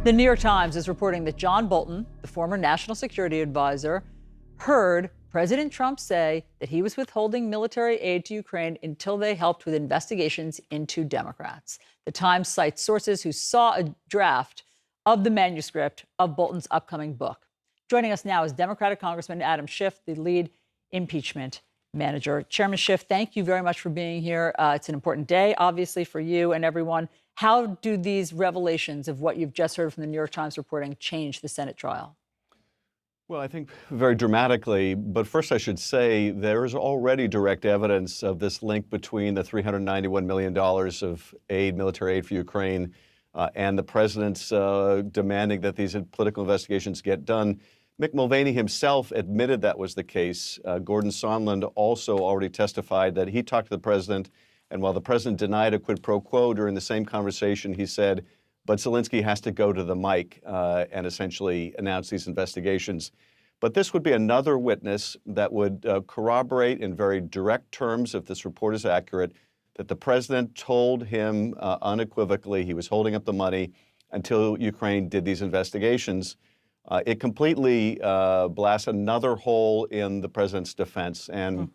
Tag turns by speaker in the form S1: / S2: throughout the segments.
S1: The New York Times is reporting that John Bolton, the former national security advisor, heard President Trump say that he was withholding military aid to Ukraine until they helped with investigations into Democrats. The Times cites sources who saw a draft of the manuscript of Bolton's upcoming book. Joining us now is Democratic Congressman Adam Schiff, the lead impeachment manager. Chairman Schiff, thank you very much for being here. It's an important day, obviously, for you and everyone. How do these revelations of what you've just heard from the New York Times reporting change the Senate trial?
S2: Well, I think very dramatically, but first I should say there is already direct evidence of this link between the $391 million of aid, military aid for Ukraine, and the president's demanding that these political investigations get done. Mick Mulvaney himself admitted that was the case. Gordon Sondland also already testified that he talked to the president, and while the president denied a quid pro quo during the same conversation, he said, but Zelensky has to go to the mic and essentially announce these investigations. But this would be another witness that would corroborate in very direct terms, if this report is accurate, that the president told him unequivocally he was holding up the money until Ukraine did these investigations. It completely blasts another hole in the president's defense. And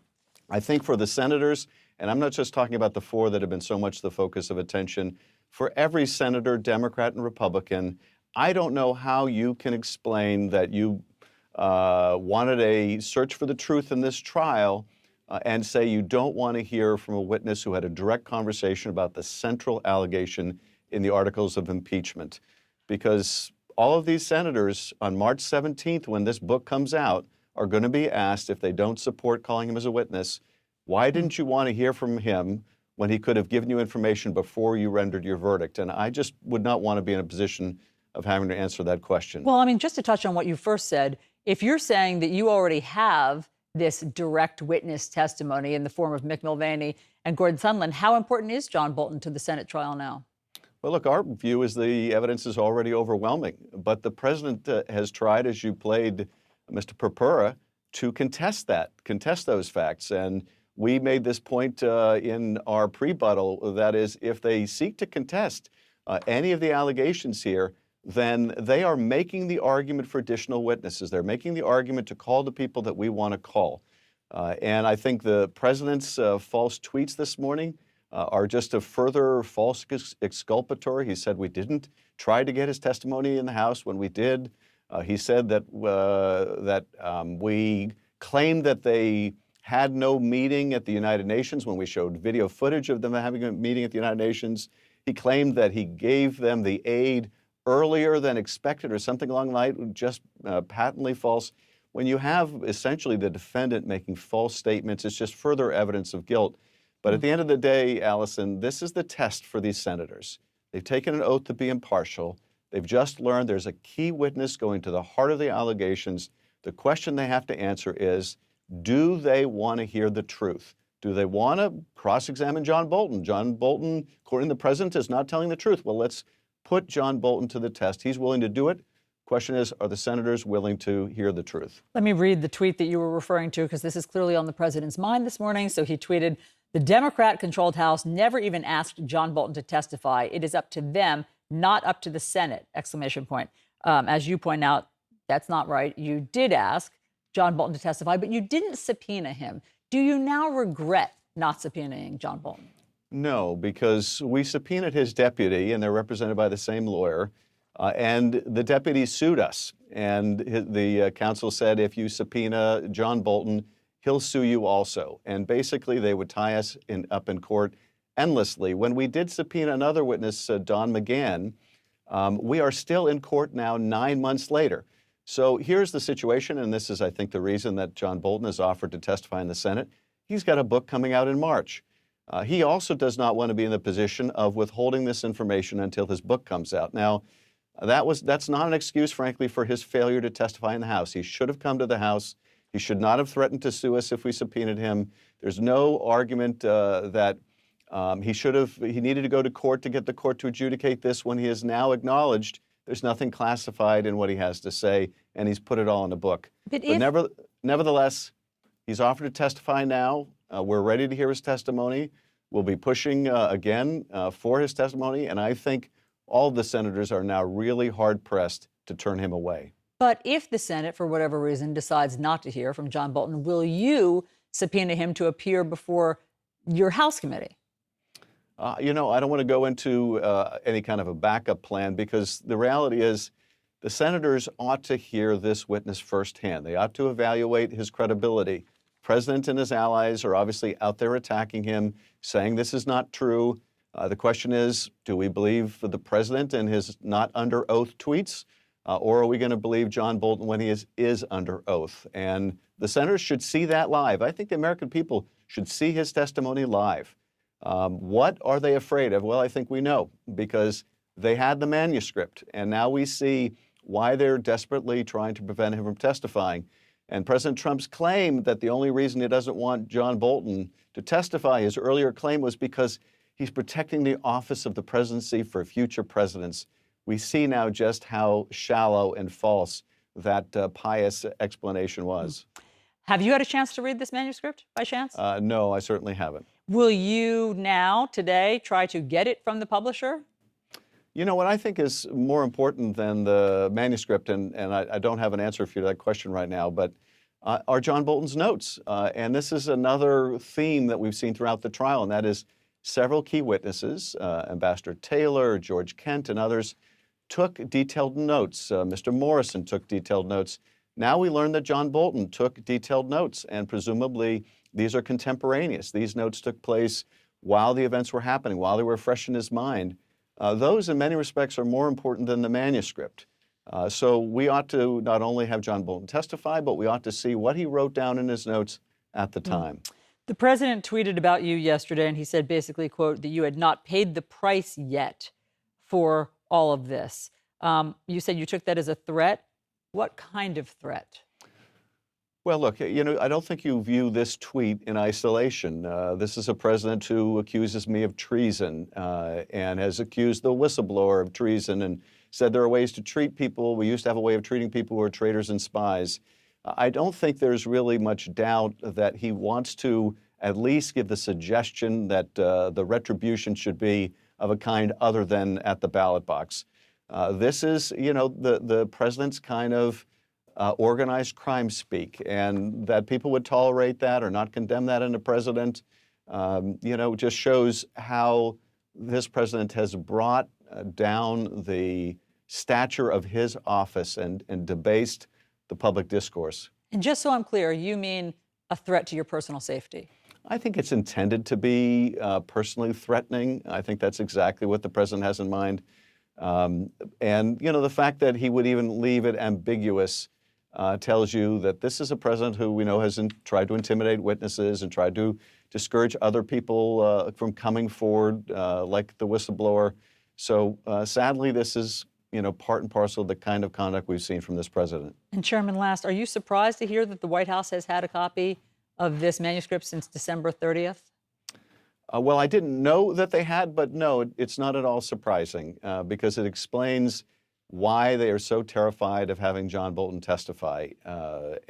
S2: I think for the senators, and I'm not just talking about the four that have been so much the focus of attention, for every senator, Democrat and Republican, I don't know how you can explain that you wanted a search for the truth in this trial and say you don't want to hear from a witness who had a direct conversation about the central allegation in the articles of impeachment. Because all of these senators on March 17th, when this book comes out, are going to be asked, if they don't support calling him as a witness, why didn't you want to hear from him when he could have given you information before you rendered your verdict? And I just would not want to be in a position of having to answer that question.
S1: Well, I mean, just to touch on what you first said, if you're saying that you already have this direct witness testimony in the form of Mick Mulvaney and Gordon Sondland, how important is John Bolton to the Senate trial now?
S2: Well, look, our view is the evidence is already overwhelming, but the president has tried, as you played, Mr. Purpura, to contest those facts. And we made this point in our pre-buttal, that is, if they seek to contest any of the allegations here, then they are making the argument for additional witnesses. They're making the argument to call the people that we want to call. And I think the president's false tweets this morning are just a further false exculpatory. He said we didn't try to get his testimony in the House when we did. He said that we claimed that they had no meeting at the United Nations when we showed video footage of them having a meeting at the United Nations. He claimed that he gave them the aid earlier than expected or something along the line, just patently false. When you have essentially the defendant making false statements, it's just further evidence of guilt. But at the end of the day, Allison, this is the test for these senators. They've taken an oath to be impartial. They've just learned there's a key witness going to the heart of the allegations. The question they have to answer is, do they want to hear the truth? Do they want to cross-examine John Bolton? John Bolton, according to the president, is not telling the truth. Well, let's put John Bolton to the test. He's willing to do it. Question is, are the senators willing to hear the truth?
S1: Let me read the tweet that you were referring to, because this is clearly on the president's mind this morning. So he tweeted, the Democrat-controlled House never even asked John Bolton to testify. It is up to them, not up to the Senate, exclamation point. As you point out, that's not right. You did ask John Bolton to testify, but you didn't subpoena him. Do you now regret not subpoenaing John Bolton?
S2: No, because we subpoenaed his deputy, and they're represented by the same lawyer, and the deputy sued us. And the counsel said, if you subpoena John Bolton, he'll sue you also. And basically, they would tie us up in court endlessly. When we did subpoena another witness, Don McGahn, we are still in court now 9 months later. So here's the situation, and this is, I think, the reason that John Bolton has offered to testify in the Senate. He's got a book coming out in March. He also does not want to be in the position of withholding this information until his book comes out. Now, that's not an excuse, frankly, for his failure to testify in the House. He should have come to the House. He should not have threatened to sue us if we subpoenaed him. There's no argument that he needed to go to court to get the court to adjudicate this when he has now acknowledged there's nothing classified in what he has to say, and he's put it all in a book. But nevertheless, he's offered to testify now. We're ready to hear his testimony. We'll be pushing again for his testimony, and I think all of the senators are now really hard-pressed to turn him away.
S1: But if the Senate, for whatever reason, decides not to hear from John Bolton, will you subpoena him to appear before your House committee?
S2: I don't want to go into any kind of a backup plan because the reality is the senators ought to hear this witness firsthand. They ought to evaluate his credibility. The president and his allies are obviously out there attacking him, saying this is not true. The question is, do we believe the president and his not under oath tweets, or are we going to believe John Bolton when he is under oath? And the senators should see that live. I think the American people should see his testimony live. What are they afraid of? Well, I think we know because they had the manuscript, and now we see why they're desperately trying to prevent him from testifying. And President Trump's claim that the only reason he doesn't want John Bolton to testify, his earlier claim, was because he's protecting the office of the presidency for future presidents. We see now just how shallow and false that pious explanation was.
S1: Have you had a chance to read this manuscript by chance?
S2: No, I certainly haven't.
S1: Will you now, today, try to get it from the publisher?
S2: What I think is more important than the manuscript, and I don't have an answer for you to that question right now, but are John Bolton's notes. And this is another theme that we've seen throughout the trial, and that is several key witnesses, Ambassador Taylor, George Kent, and others, took detailed notes. Mr. Morrison took detailed notes. Now we learn that John Bolton took detailed notes, and presumably these are contemporaneous. These notes took place while the events were happening, while they were fresh in his mind. Those, in many respects, are more important than the manuscript. So we ought to not only have John Bolton testify, but we ought to see what he wrote down in his notes at the time.
S1: The president tweeted about you yesterday, and he said basically, quote, that you had not paid the price yet for all of this. You said you took that as a threat. What kind of threat?
S2: Well, look, I don't think you view this tweet in isolation. This is a president who accuses me of treason and has accused the whistleblower of treason and said there are ways to treat people. We used to have a way of treating people who are traitors and spies. I don't think there's really much doubt that he wants to at least give the suggestion that the retribution should be of a kind other than at the ballot box. This is, the president's kind of organized crime speak, and that people would tolerate that or not condemn that in a president, just shows how this president has brought down the stature of his office and debased the public discourse.
S1: And just so I'm clear, you mean a threat to your personal safety?
S2: I think it's intended to be personally threatening. I think that's exactly what the president has in mind. And, the fact that he would even leave it ambiguous tells you that this is a president who we know has tried to intimidate witnesses and tried to discourage other people from coming forward, like the whistleblower. So sadly, this is, part and parcel of the kind of conduct we've seen from this president.
S1: And Chairman, last, are you surprised to hear that the White House has had a copy of this manuscript since December 30th?
S2: Well, I didn't know that they had, but no, it's not at all surprising because it explains why they are so terrified of having John Bolton testify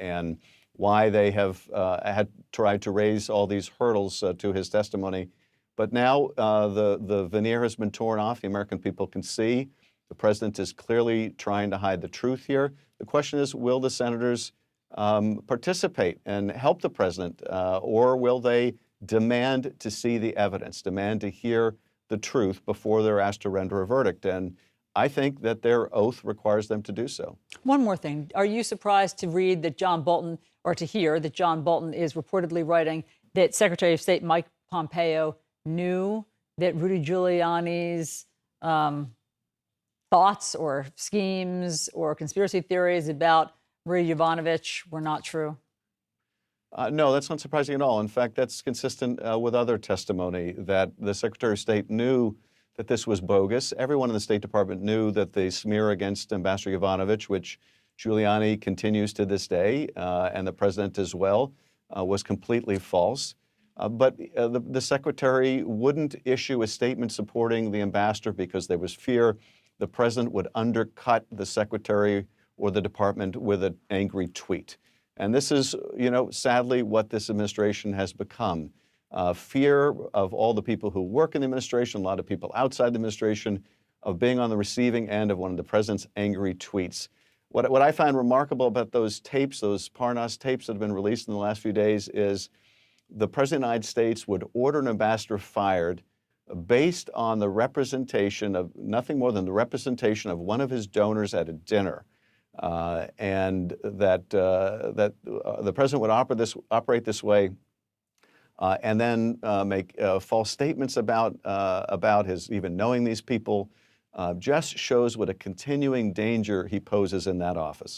S2: and why they have had tried to raise all these hurdles to his testimony. But now the veneer has been torn off. The American people can see the president is clearly trying to hide the truth here. The question is, will the senators participate and help the president, or will they demand to see the evidence, demand to hear the truth before they're asked to render a verdict? And I think that their oath requires them to do so.
S1: One more thing. Are you surprised to read that John Bolton, or to hear that John Bolton is reportedly writing that Secretary of State Mike Pompeo knew that Rudy Giuliani's thoughts or schemes or conspiracy theories about Marie Yovanovitch were not true?
S2: No, that's not surprising at all. In fact, that's consistent with other testimony that the Secretary of State knew that this was bogus. Everyone in the State Department knew that the smear against Ambassador Yovanovitch, which Giuliani continues to this day, and the president as well, was completely false. But the secretary wouldn't issue a statement supporting the ambassador because there was fear the president would undercut the secretary or the department with an angry tweet. And this is, sadly what this administration has become. Fear of all the people who work in the administration, a lot of people outside the administration, of being on the receiving end of one of the president's angry tweets. What I find remarkable about those tapes, those Parnas tapes that have been released in the last few days, is the President of the United States would order an ambassador fired based on the representation of nothing more than the representation of one of his donors at a dinner. And that the president would operate this way, and then make false statements about his even knowing these people, just shows what a continuing danger he poses in that office.